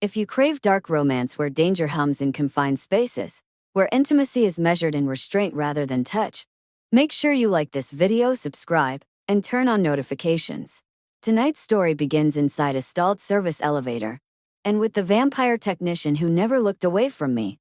If you crave dark romance where danger hums in confined spaces, where intimacy is measured in restraint rather than touch, make sure you like this video, subscribe, and turn on notifications. Tonight's story begins inside a stalled service elevator, and with the vampire technician who never looked away from me.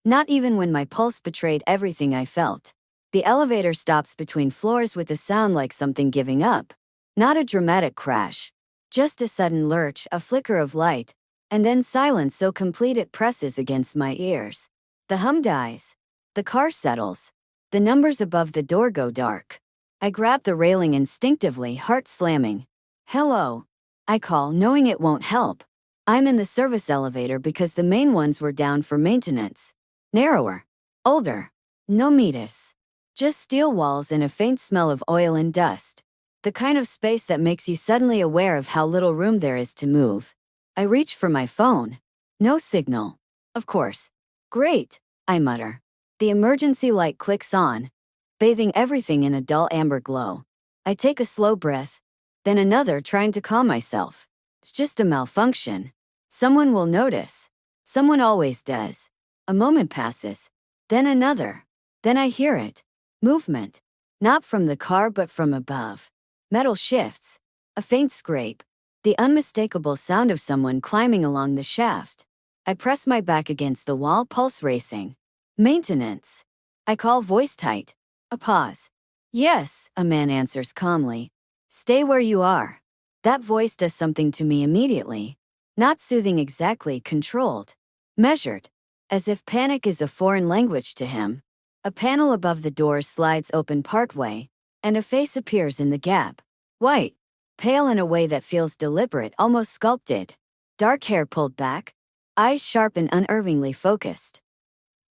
Not even when my pulse betrayed everything I felt. The elevator stops between floors with a sound like something giving up. Not a dramatic crash. Just a sudden lurch, a flicker of light, and then silence so complete it presses against my ears. The hum dies. The car settles. The numbers above the door go dark. I grab the railing instinctively, heart slamming. Hello. I call, knowing it won't help. I'm in the service elevator because the main ones were down for maintenance. Narrower. Older. No meatus. Just steel walls and a faint smell of oil and dust. The kind of space that makes you suddenly aware of how little room there is to move. I reach for my phone. No signal. Of course. Great, I mutter. The emergency light clicks on, bathing everything in a dull amber glow. I take a slow breath, then another, trying to calm myself. It's just a malfunction. Someone will notice. Someone always does. A moment passes, then another. Then I hear it. Movement. Not from the car but from above. Metal shifts. A faint scrape. The unmistakable sound of someone climbing along the shaft. I press my back against the wall, pulse racing. Maintenance. I call, voice tight. A pause. Yes, a man answers calmly. Stay where you are. That voice does something to me immediately. Not soothing exactly, controlled. Measured. As if panic is a foreign language to him. A panel above the door slides open partway, and a face appears in the gap. White. Pale in a way that feels deliberate, almost sculpted. Dark hair pulled back. Eyes sharp and unerringly focused.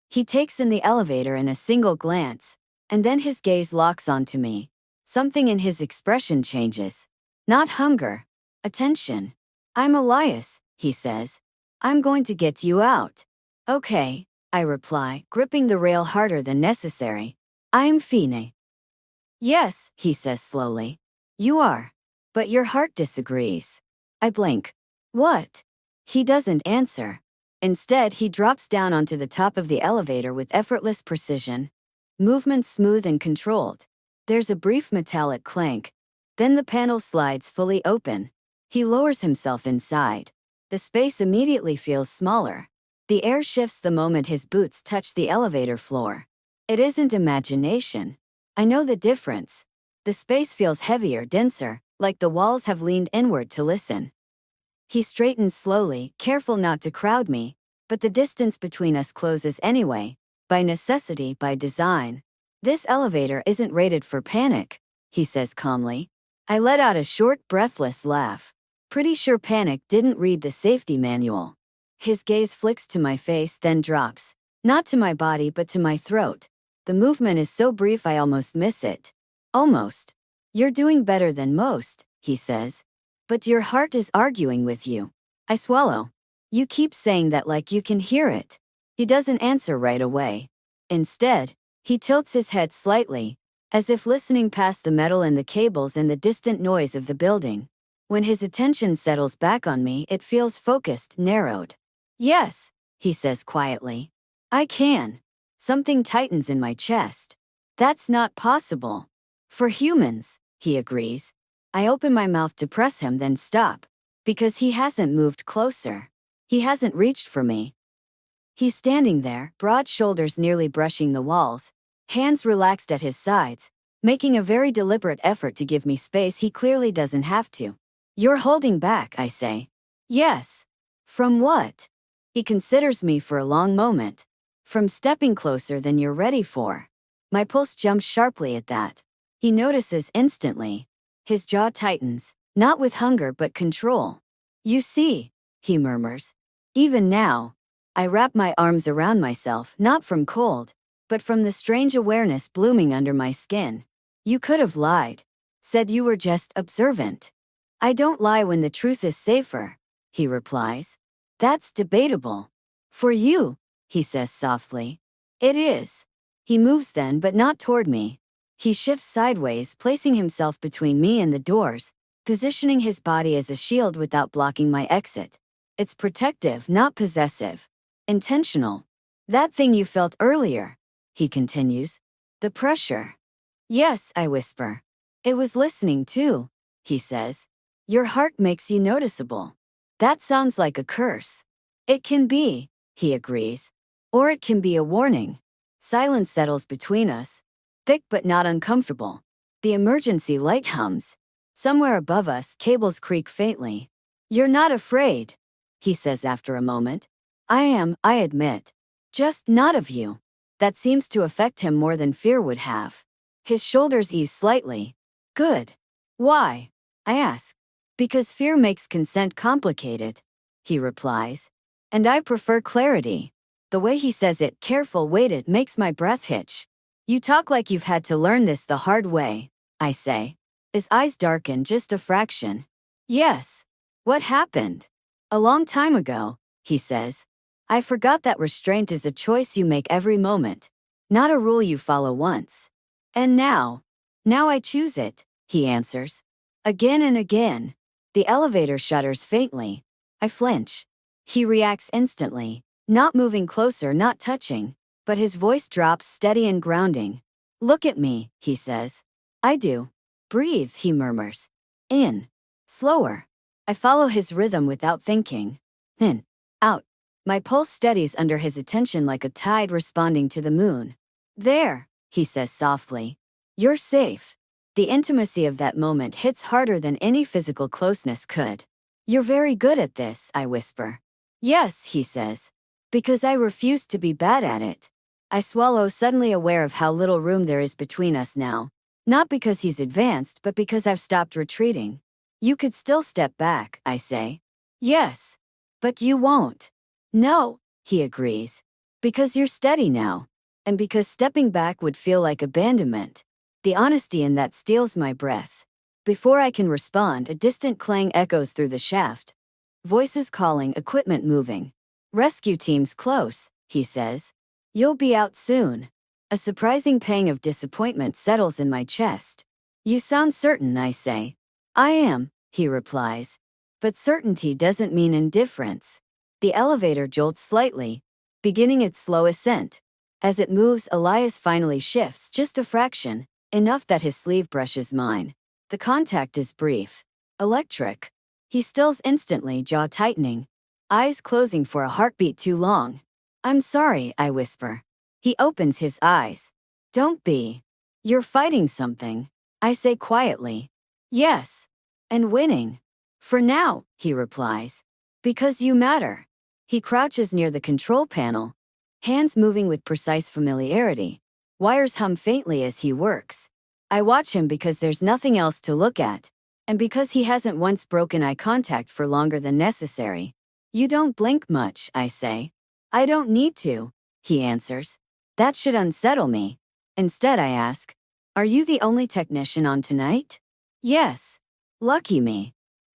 He takes in the elevator in a single glance, and then his gaze locks onto me. Something in his expression changes. Not hunger. Attention. I'm Elias, he says. I'm going to get you out. Okay, I reply, gripping the rail harder than necessary. I'm Fine. Yes, he says slowly. You are. But your heart disagrees. I blink. What? He doesn't answer. Instead, he drops down onto the top of the elevator with effortless precision. Movement smooth and controlled. There's a brief metallic clank. Then the panel slides fully open. He lowers himself inside. The space immediately feels smaller. The air shifts the moment his boots touch the elevator floor. It isn't imagination. I know the difference. The space feels heavier, denser, like the walls have leaned inward to listen. He straightens slowly, careful not to crowd me, but the distance between us closes anyway, by necessity, by design. This elevator isn't rated for panic, he says calmly. I let out a short, breathless laugh. Pretty sure panic didn't read the safety manual. His gaze flicks to my face, then drops. Not to my body but to my throat. The movement is so brief I almost miss it. Almost. You're doing better than most, he says. But your heart is arguing with you. I swallow. You keep saying that like you can hear it. He doesn't answer right away. Instead, he tilts his head slightly, as if listening past the metal and the cables and the distant noise of the building. When his attention settles back on me, it feels focused, narrowed. Yes, he says quietly. I can. Something tightens in my chest. That's not possible. For humans, he agrees. I open my mouth to press him, then stop. Because he hasn't moved closer. He hasn't reached for me. He's standing there, broad shoulders nearly brushing the walls, hands relaxed at his sides, making a very deliberate effort to give me space he clearly doesn't have to. You're holding back, I say. Yes. From what? He considers me for a long moment. From stepping closer than you're ready for. My pulse jumps sharply at that. He notices instantly. His jaw tightens, not with hunger but control. You see, he murmurs. Even now, I wrap my arms around myself, not from cold, but from the strange awareness blooming under my skin. You could have lied. Said you were just observant. I don't lie when the truth is safer, he replies. That's debatable. For you, he says softly. It is. He moves then, but not toward me. He shifts sideways, placing himself between me and the doors, positioning his body as a shield without blocking my exit. It's protective, not possessive. Intentional. That thing you felt earlier, he continues. The pressure. Yes, I whisper. It was listening too, he says. Your heart makes you noticeable. That sounds like a curse. It can be, he agrees. Or it can be a warning. Silence settles between us. Thick but not uncomfortable. The emergency light hums. Somewhere above us, cables creak faintly. You're not afraid, he says after a moment. I am, I admit. Just not of you. That seems to affect him more than fear would have. His shoulders ease slightly. Good. Why? I ask. Because fear makes consent complicated, he replies. And I prefer clarity. The way he says it, careful, weighted, makes my breath hitch. You talk like you've had to learn this the hard way, I say. His eyes darken just a fraction. Yes. What happened? A long time ago, he says. I forgot that restraint is a choice you make every moment, not a rule you follow once. And now I choose it, he answers. Again and again. The elevator shudders faintly. I flinch. He reacts instantly, not moving closer, not touching, but his voice drops steady and grounding. Look at me, he says. I do. Breathe, he murmurs. In. Slower. I follow his rhythm without thinking. In. Out. My pulse steadies under his attention like a tide responding to the moon. There, he says softly. You're safe. The intimacy of that moment hits harder than any physical closeness could. You're very good at this, I whisper. Yes, he says. Because I refuse to be bad at it. I swallow, suddenly aware of how little room there is between us now. Not because he's advanced, but because I've stopped retreating. You could still step back, I say. Yes. But you won't. No, he agrees. Because you're steady now. And because stepping back would feel like abandonment. The honesty in that steals my breath. Before I can respond, a distant clang echoes through the shaft. Voices calling, equipment moving. Rescue team's close, he says. You'll be out soon. A surprising pang of disappointment settles in my chest. You sound certain, I say. I am, he replies. But certainty doesn't mean indifference. The elevator jolts slightly, beginning its slow ascent. As it moves, Elias finally shifts just a fraction, enough that his sleeve brushes mine. The contact is brief. Electric. He stills instantly, jaw tightening, eyes closing for a heartbeat too long. I'm sorry, I whisper. He opens his eyes. Don't be. You're fighting something, I say quietly. Yes. And winning. For now, he replies. Because you matter. He crouches near the control panel, hands moving with precise familiarity. Wires hum faintly as he works. I watch him because there's nothing else to look at, and because he hasn't once broken eye contact for longer than necessary. You don't blink much, I say. I don't need to, he answers. That should unsettle me. Instead, I ask, are you the only technician on tonight? Yes. Lucky me.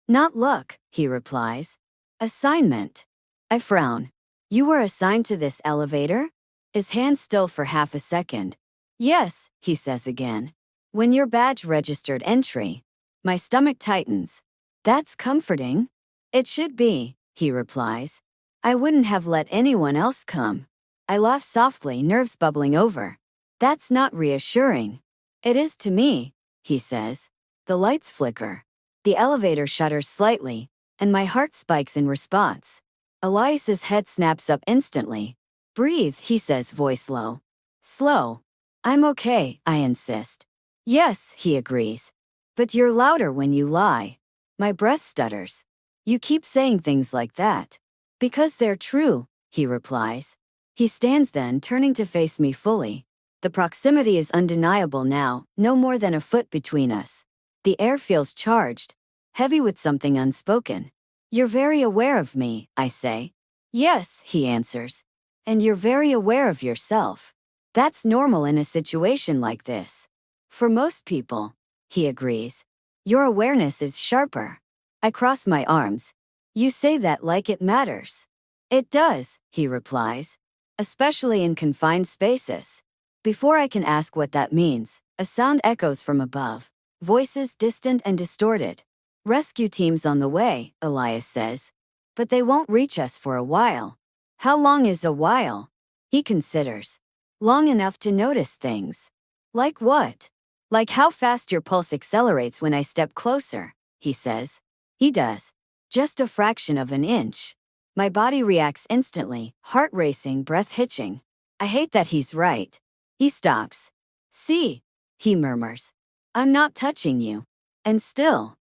Not luck, he replies. Assignment. I frown. You were assigned to this elevator? His hands still for half a second. Yes, he says again. When your badge registered entry. My stomach tightens. That's comforting. It should be, he replies. I wouldn't have let anyone else come. I laugh softly, nerves bubbling over. That's not reassuring. It is to me, he says. The lights flicker. The elevator shudders slightly, and my heart spikes in response. Elias's head snaps up instantly. Breathe, he says, voice low. Slow. I'm okay, I insist. Yes, he agrees. But you're louder when you lie. My breath stutters. You keep saying things like that. Because they're true, he replies. He stands then, turning to face me fully. The proximity is undeniable now, no more than a foot between us. The air feels charged, heavy with something unspoken. You're very aware of me, I say. Yes, he answers. And you're very aware of yourself. That's normal in a situation like this. For most people, he agrees. Your awareness is sharper. I cross my arms. You say that like it matters. It does, he replies. Especially in confined spaces. Before I can ask what that means, a sound echoes from above. Voices distant and distorted. Rescue teams on the way, Elias says. But they won't reach us for a while. How long is a while? He considers. Long enough to notice things. Like what? Like how fast your pulse accelerates when I step closer, he says. He does. Just a fraction of an inch. My body reacts instantly, heart racing, breath hitching. I hate that he's right. He stops. See, he murmurs. I'm not touching you. And still.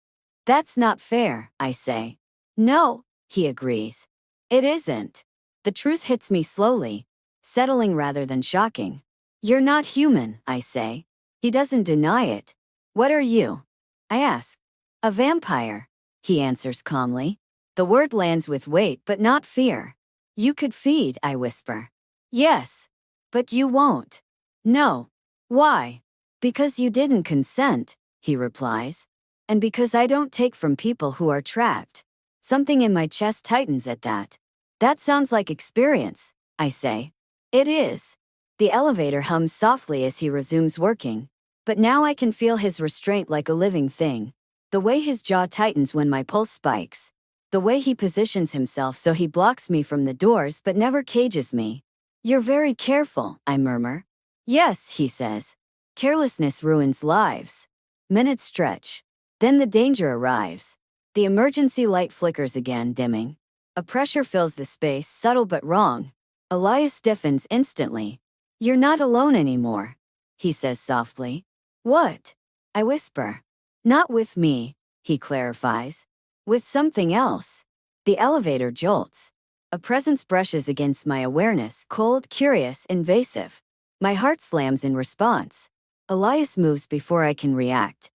That's not fair, I say. No, he agrees. It isn't. The truth hits me slowly, settling rather than shocking. You're not human, I say. He doesn't deny it. What are you? I ask. A vampire, he answers calmly. The word lands with weight but not fear. You could feed, I whisper. Yes. But you won't. No. Why? Because you didn't consent, he replies. And because I don't take from people who are trapped. Something in my chest tightens at that. That sounds like experience, I say. It is. The elevator hums softly as he resumes working. But now I can feel his restraint like a living thing. The way his jaw tightens when my pulse spikes. The way he positions himself so he blocks me from the doors but never cages me. You're very careful, I murmur. Yes, he says. Carelessness ruins lives. Minutes stretch. Then the danger arrives. The emergency light flickers again, dimming. A pressure fills the space, subtle but wrong. Elias stiffens instantly. You're not alone anymore, he says softly. What? I whisper. Not with me, he clarifies. With something else. The elevator jolts. A presence brushes against my awareness, cold, curious, invasive. My heart slams in response. Elias moves before I can react.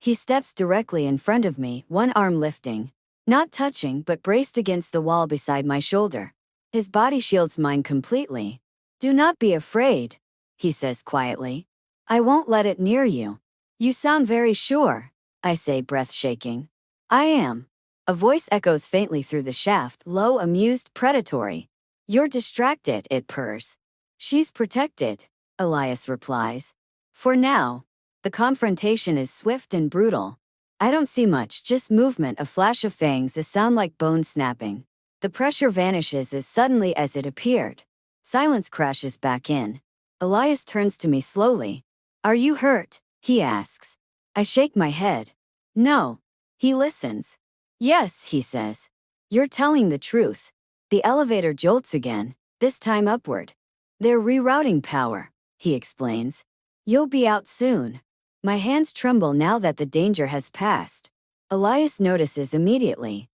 He steps directly in front of me, one arm lifting. Not touching but braced against the wall beside my shoulder. His body shields mine completely. Do not be afraid, he says quietly. I won't let it near you. You sound very sure, I say, breath shaking. I am. A voice echoes faintly through the shaft, low, amused, predatory. You're distracted, it purrs. She's protected, Elias replies. For now. The confrontation is swift and brutal. I don't see much, just movement, a flash of fangs, a sound like bone snapping. The pressure vanishes as suddenly as it appeared. Silence crashes back in. Elias turns to me slowly. Are you hurt? He asks. I shake my head. No. He listens. Yes, he says. You're telling the truth. The elevator jolts again, this time upward. They're rerouting power, he explains. You'll be out soon. My hands tremble now that the danger has passed. Elias notices immediately.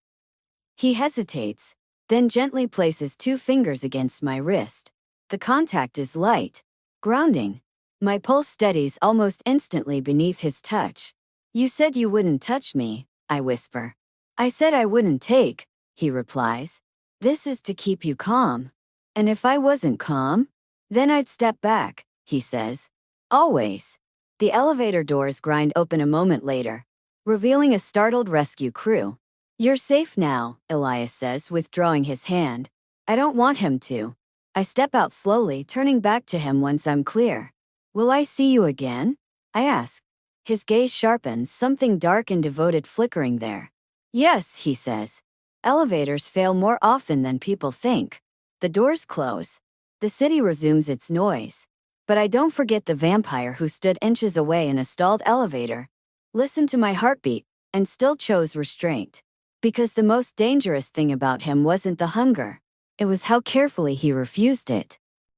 He hesitates, then gently places 2 fingers against my wrist. The contact is light, grounding. My pulse steadies almost instantly beneath his touch. You said you wouldn't touch me, I whisper. I said I wouldn't take, he replies. This is to keep you calm. And if I wasn't calm, then I'd step back, he says. Always. The elevator doors grind open a moment later, revealing a startled rescue crew. You're safe now, Elias says, withdrawing his hand. I don't want him to. I step out slowly, turning back to him once I'm clear. Will I see you again? I ask. His gaze sharpens, something dark and devoted flickering there. Yes, he says. Elevators fail more often than people think. The doors close. The city resumes its noise. But I don't forget the vampire who stood inches away in a stalled elevator, listened to my heartbeat, and still chose restraint. Because the most dangerous thing about him wasn't the hunger. It was how carefully he refused it.